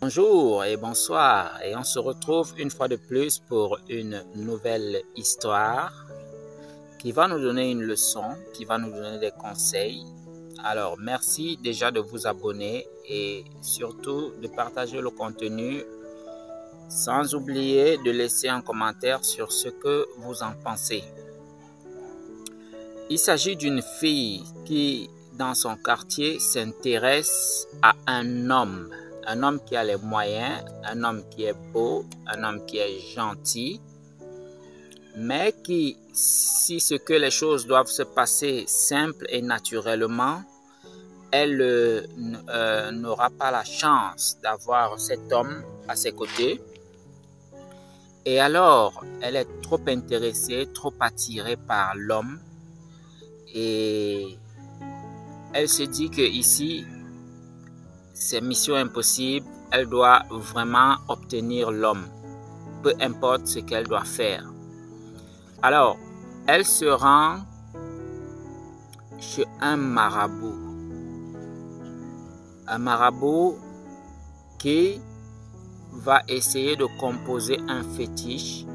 Bonjour et bonsoir, et on se retrouve une fois de plus pour une nouvelle histoire qui va nous donner une leçon, qui va nous donner des conseils. Alors merci déjà de vous abonner et surtout de partager le contenu, sans oublier de laisser un commentaire sur ce que vous en pensez. Il s'agit d'une fille qui, dans son quartier, s'intéresse à un homme qui a les moyens, un homme qui est beau, un homme qui est gentil, mais qui, si ce que les choses doivent se passer simple et naturellement, elle n'aura pas la chance d'avoir cet homme à ses côtés. Et alors, elle est trop intéressée, trop attirée par l'homme. Et elle se dit que ici, c'est mission impossible. Elle doit vraiment obtenir l'homme, peu importe ce qu'elle doit faire. Alors, elle se rend chez un marabout qui va essayer de composer un fétiche,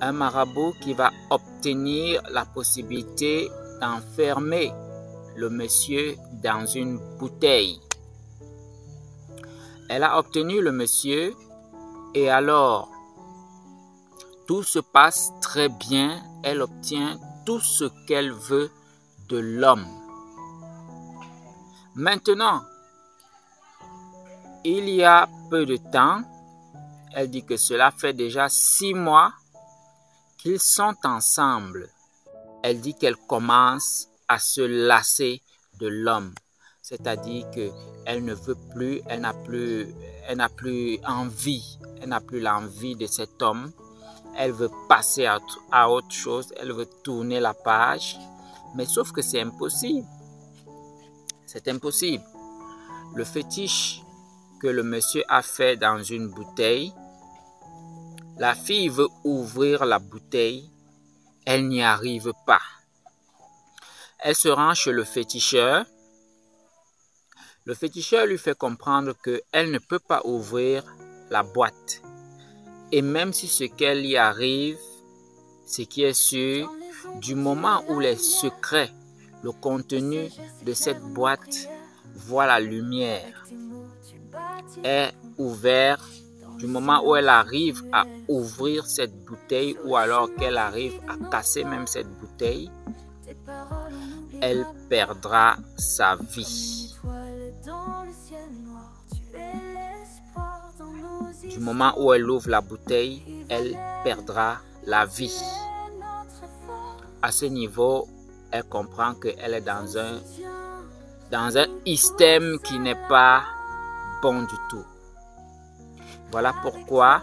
un marabout qui va obtenir la possibilité d'enfermer le monsieur dans une bouteille. Elle a obtenu le monsieur et alors tout se passe très bien. Elle obtient tout ce qu'elle veut de l'homme. Maintenant, il y a peu de temps, elle dit que cela fait déjà 6 mois qu'ils sont ensemble. Elle dit qu'elle commence à se lasser de l'homme. C'est-à-dire qu'elle ne veut plus, elle n'a plus l'envie de cet homme. Elle veut passer à autre chose, elle veut tourner la page. Mais sauf que c'est impossible. C'est impossible. Le fétiche que le monsieur a fait dans une bouteille, la fille veut ouvrir la bouteille, elle n'y arrive pas. Elle se rend chez le féticheur. Le féticheur lui fait comprendre qu'elle ne peut pas ouvrir la boîte. Et même si ce qu'elle y arrive, ce qui est sûr, du moment où les secrets, le contenu de cette boîte voit la lumière, est ouvert, du moment où elle arrive à ouvrir cette bouteille ou alors qu'elle arrive à casser même cette bouteille, elle perdra sa vie. Du moment où elle ouvre la bouteille, elle perdra la vie. À ce niveau, elle comprend qu'elle est dans un système qui n'est pas bon du tout. Voilà pourquoi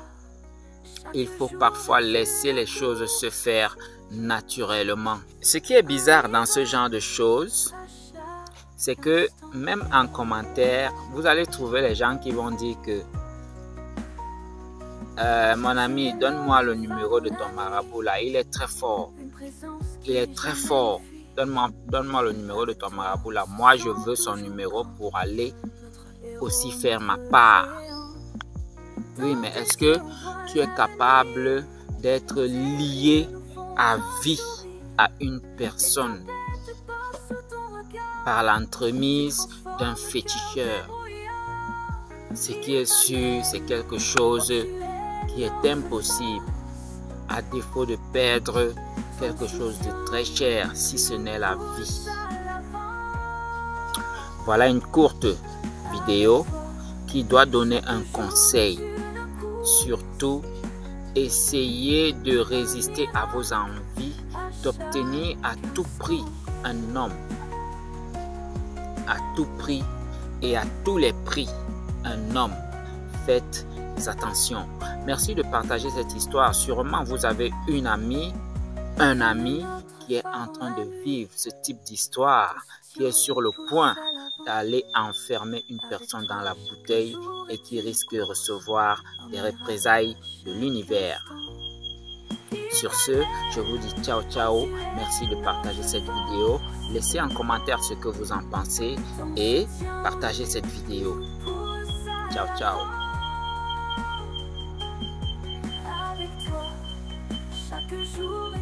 il faut parfois laisser les choses se faire naturellement. Ce qui est bizarre dans ce genre de choses, c'est que même en commentaire, vous allez trouver les gens qui vont dire que mon ami, donne-moi le numéro de ton marabout là, il est très fort. Il est très fort. Donne-moi le numéro de ton marabout là. Moi, je veux son numéro pour aller aussi faire ma part. Oui, mais est-ce que tu es capable d'être lié à vie à une personne par l'entremise d'un féticheur? Ce qui est sûr, c'est quelque chose qui est impossible, à défaut de perdre quelque chose de très cher, si ce n'est la vie. Voilà une courte vidéo qui doit donner un conseil. Surtout, essayez de résister à vos envies d'obtenir à tout prix un homme. À tout prix et à tous les prix un homme. Faites attention. Merci de partager cette histoire. Sûrement, vous avez une amie, un ami qui est en train de vivre ce type d'histoire, qui est sur le point d'aller enfermer une personne dans la bouteille et qui risque de recevoir des représailles de l'univers. Sur ce, je vous dis ciao ciao. Merci de partager cette vidéo. Laissez en commentaire ce que vous en pensez et partagez cette vidéo. Ciao ciao. quelques jours.